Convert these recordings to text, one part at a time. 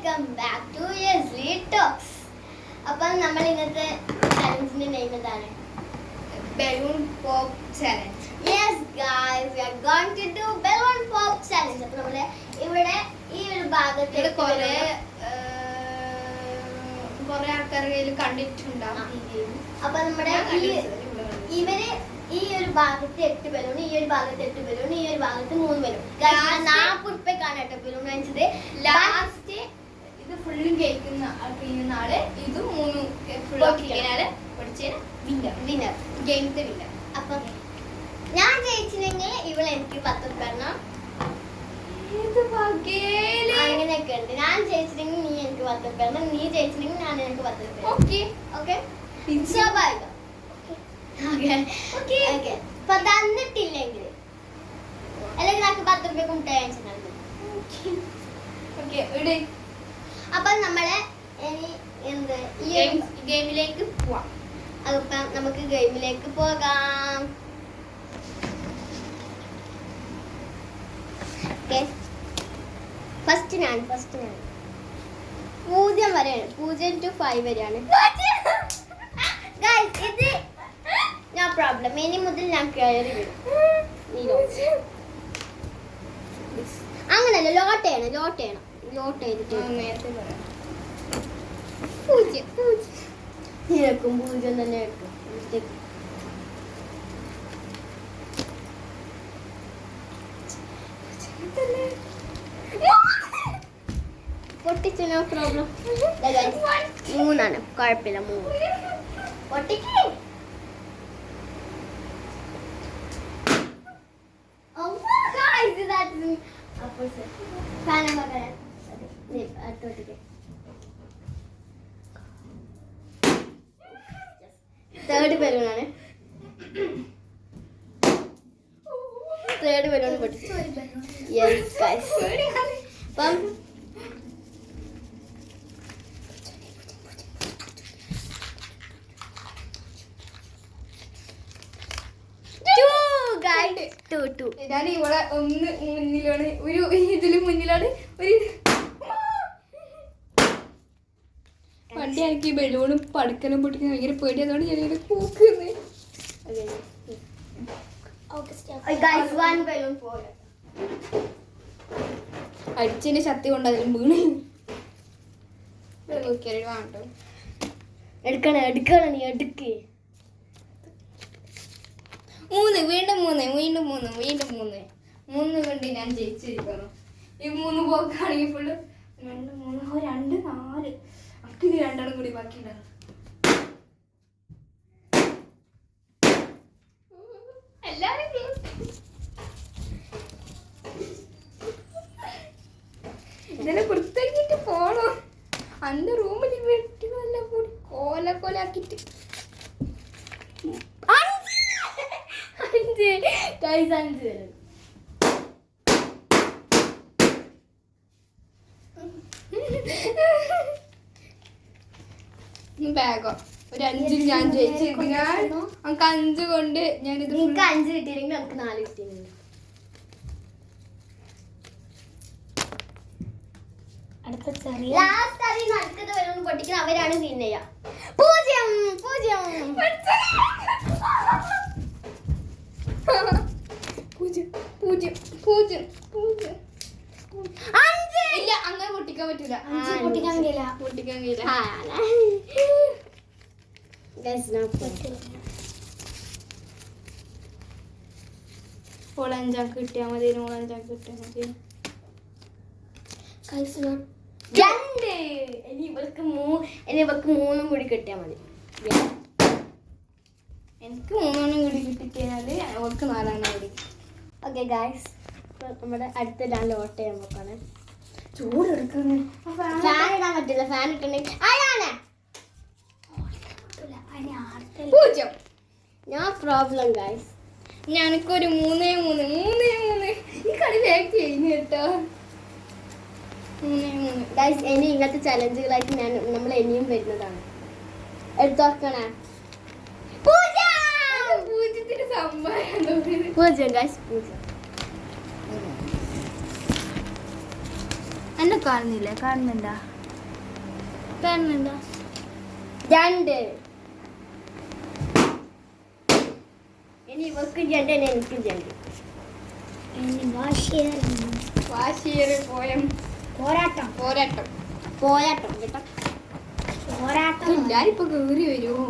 Welcome back to Yesly talks. അപ്പം നമ്മൾ ഇന്നത്തെ ചലഞ്ചിന്റെ നെയിം എന്താണ്? Balloon pop challenge. Yes guys, we are going to do balloon pop challenge. അപ്പോൾ നമ്മൾ ഇവിടെ ഈ ഒരു ഭാഗത്ത് കുറെ ആൾക്കാരുടെ കയ്യിൽ കണ്ടിട്ടുണ്ടാവും. അപ്പൊ നമ്മുടെ ഇവര് ഈ ഒരു ഭാഗത്ത് 8 ബലൂൺ, ഈ ഒരു ഭാഗത്ത് 8 ബലൂൺ, ഈ ഒരു ഭാഗത്ത് 3 ബലൂൺ. 40 ഉറുപ്പ്യക്കാണ് കേട്ടോ ബലൂൺ വാങ്ങിച്ചത്. ലാസ്റ്റ് ഇത് ഫുള്ളും കഴിക്കുന്ന ആള് ഇത് 3 ഫുള്ളാക്കിയാല് വിന്നർ, ഗെയിമത്തെ വിന്നർ. അപ്പൊ ഞാൻ ജയിച്ചില്ലെങ്കിൽ ഇവള് എനിക്ക് 10 ഉറുപ്പ്യ തരണം. അങ്ങനെയൊക്കെ ഉണ്ട്. ഞാൻ ജയിച്ചില്ലെങ്കിൽ നീ എനിക്ക് 10 ഉറുപ്പ്യ തരണം, നീ ജയിച്ചില്ലെങ്കിൽ ഞാൻ എനിക്ക് 10 ഉറുപ്പ്യ. ഓക്കെ സ്വാഭാവികം. അപ്പൊ തന്നിട്ടില്ലെങ്കിൽ അല്ലെങ്കിൽ നമുക്ക് 10 ഉറുപ്പ്യ മുട്ടായി വാങ്ങിച്ചിട്ടുണ്ട്. അപ്പൊ നമ്മളെ ഇനി എന്ത് ഗെയിമിലേക്ക് പോവാം. അതിപ്പം നമുക്ക് ഗെയിമിലേക്ക് പോകാം. ഫസ്റ്റ് ഞാൻ 0 വരെയാണ്, 0 to 5 വരെയാണ്. Guys, ഇത് നോ പ്രോബ്ലം. ഇനി മുതൽ ഞാൻ കയറി വരും. അങ്ങനല്ല, ലോട്ട് ചെയ്യണം. ലോട്ട് ചെയ്തിട്ട് നേരത്തെ പറയാം. 0 നിനക്കും 0 തന്നെ എടുക്കും. പൊട്ടിച്ചു, നോ പ്രോബ്ലം. 3 കുഴപ്പമില്ല. 3 പൊട്ടിക്കേ. തേർഡ് ബലൂണാണ്. തേർഡ് ബലൂൺ പൊട്ടിച്ചു. യെസ് ഗൈസ്, അപ്പം ഞാൻ ഇവിടെ ഒന്ന് മുന്നിലാണ്, ഒരു ഇതില് മുന്നിലാണ്. ഒരു പണ്ട് എനിക്ക് ബലൂണും പടക്കനും പൊട്ടിക്കണം ഭയങ്കര പേടിയതാണ്. ഞാൻ പൂക്കുന്നത് അടിച്ചതിന്റെ ശക്തി കൊണ്ട് അതിലും വീണ് വേണ്ടോ. എടുക്കണം നീ എടുക്ക്. 3 വീണ്ടും 3 കൊണ്ട് ഞാൻ ജയിച്ചിരിക്കുന്നു. ഈ 3 പോക്കാണെങ്കിൽ ഫുള്ള് 2 3 2 4 അക്കിന് 2 കൂടി ബാക്കിയുണ്ടാകും. എല്ലാരും ഇതിനെ പുറത്തേക്കിട്ട് പോണോ? അന്റെ റൂമിൽ വെട്ടികളെല്ലാം കൂടി കോലാക്കിട്ട് 5 ബാഗോ ഒരു 5 ഞാൻ ജയിച്ചു. നമുക്ക് 5 കൊണ്ട് ഞാനിത് 5 കിട്ടിയില്ലെങ്കിൽ നമുക്ക് 4 കിട്ടിയിട്ടുണ്ട്. ലാസ്റ്റ് അതിൽ നടക്കുന്നത് വരും പൊട്ടിക്കുന്ന അവരാണ് വിൻ ചെയ്യുക. 0 ഇല്ല, അങ്ങനെ പൊട്ടിക്കാൻ പറ്റൂല. പൊട്ടിക്കാൻ കഴിയില്ല. ഇപ്പോൾ 5 കിട്ടിയാൽ മതി. 5 കിട്ടിയാൽ മതി. 2 ഇനി ഇവർക്ക് 3 കൂടി കിട്ടിയാൽ മതി. എനിക്ക് 3 കൂടി കിട്ടിക്കഴിഞ്ഞാല് അവർക്ക് 4 കൂടി. ഓക്കെ ഗായ്സ്, നമ്മുടെ അടുത്ത ഞാൻ ലോട്ട് ചെയ്യാൻ നോക്കാണ്. ചൂട് എടുക്കുന്നു. ഫാൻ ഇടാൻ പറ്റില്ല. ഫാൻ ഇട്ടുണ്ടെങ്കിൽ 0. No problem guys. ഞാനൊക്കൊരു 3 ഈ കളി വേഗം കഴിഞ്ഞു കേട്ടോ. 3 ഗായ്സ്, ഇനി ഇങ്ങനത്തെ ചലഞ്ചുകളായിട്ട് നമ്മൾ ഇനിയും വരുന്നതാണ്. എടുത്തു നോക്കണേ. 0 സംഭവം 0 ഗായ്സ്, 0. എന്നെ കാണുന്നില്ലേ? കാണുന്നുണ്ടാ? എത്ര എണ്ണ? 2. ഇനി ഇവർക്ക് 2 എനിക്കും 2. വാശിയേറി പോരാട്ടം കേട്ടോ. എല്ലാരും ഇപ്പൊ കേറി വരുമോ?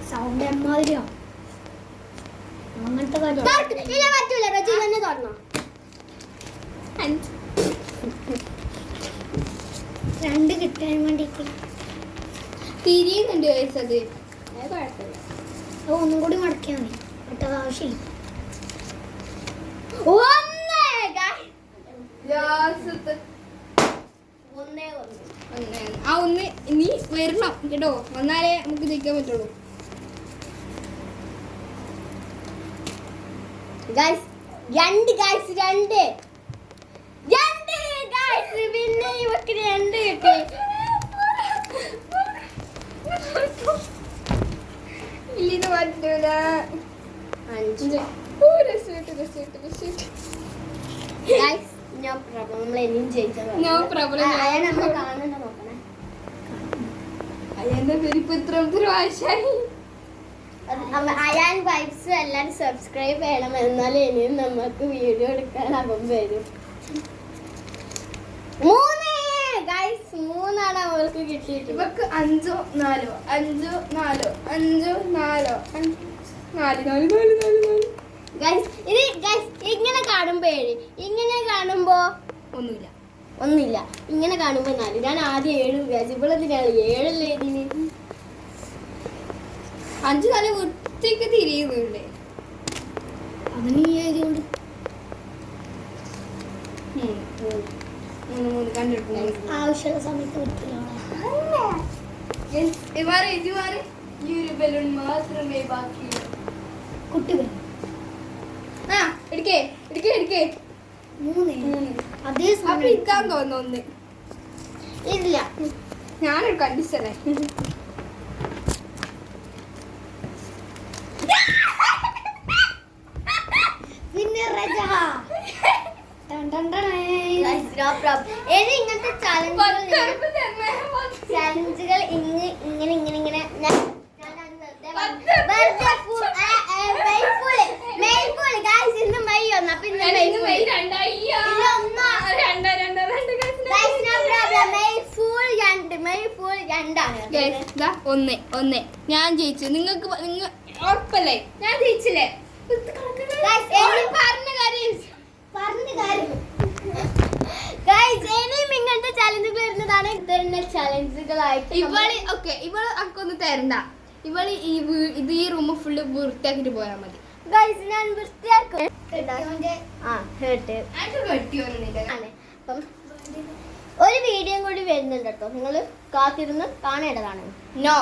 സൗണ്ട് എമ്മാതിരിയോ അങ്ങനത്തെ കാര്യം പറ്റൂല. റജി തന്നെ തുറന്നോ. 2 കിട്ടാൻ വേണ്ടിട്ട് തിരിയുന്നുണ്ട് കഴിച്ചത്. കുഴപ്പമില്ല. ഒന്നും കൂടി മടക്കിയാ മതി. മറ്റത് ആവശ്യമില്ല. ആ ഒന്ന് ഇനി വരണം കേട്ടോ. വന്നാലേ നമുക്ക് ജയിക്കാൻ പറ്റുള്ളൂ. പിന്നെ ഇവക്ക് 2 കിട്ടി. ഇത് പറ്റൂല. 5. No problem. നമ്മൾ ഇനിയും ജയിച്ചത്. No problem. നമ്മൾ കാണണ്ട നോക്കണേ. അയ്യന്റെ പേര് ഇപ്പൊ എത്ര വാശായി. അയാൻ വൈബ്സ് എല്ലാരും സബ്സ്ക്രൈബ് ചെയ്യണം. എന്നാലും ഇനിയും നമുക്ക് വീഡിയോ എടുക്കാൻ അവൻ വരും. 3 അവൾക്ക് കിട്ടിയിട്ട്. ഇവർക്ക് 5 4 5 4 5 4 ഇത് ഇങ്ങനെ കാണുമ്പോ 7, ഇങ്ങനെ കാണുമ്പോ ഒന്നുമില്ല. ഇങ്ങനെ കാണുമ്പോ 4. ഞാൻ ആദ്യം 7 വിചാരിച്ചു. ഇവളെന്തിനാണ് 7 ഇതിന്. 5 4 വൃത്തിക്ക് തിരിയുന്നുണ്ട്. അവന് ഈ ഏരിയോണ്ട് 3 കണ്ടിട്ടുണ്ട്. ആവശ്യമുള്ള സമയത്ത് വൃത്തിയിലാണ്. ഈ ഒരു ബലൂൺ മാത്രമേ ബാക്കിയുള്ളൂ. കുട്ടി ആ എടുക്കേ 3 അതേ അപ്പൊ ഇരിക്കാൻ തോന്നുന്നു. ഇല്ല, ഞാനൊരു കണ്ടിച്ചല്ലേ. പിന്നെ ഇങ്ങനത്തെ ചലഞ്ചുകൾ ഇങ്ങനെ ഒന്ന് ഞാൻ ജയിച്ചു. നിങ്ങൾക്ക് ഉറപ്പല്ലേ ഞാൻ ജയിച്ചില്ലേ? ഇങ്ങനത്തെ ചലഞ്ചുകൾ വരുന്നതാണ്. ചലഞ്ചുകളായിട്ട് ഇവള് അക്കൊന്ന് തരണ്ട. ഇവള് ഇത് ഈ റൂം ഫുള്ള് വൃത്തിയാക്കിട്ട് പോയാൽ മതി. ഞാൻ വൃത്തിയാക്കും. ഒരു വീഡിയോ കൂടി വരുന്നുണ്ട് കേട്ടോ. നിങ്ങൾ കാത്തിരുന്ന് കാണേണ്ടതാണ്. നോ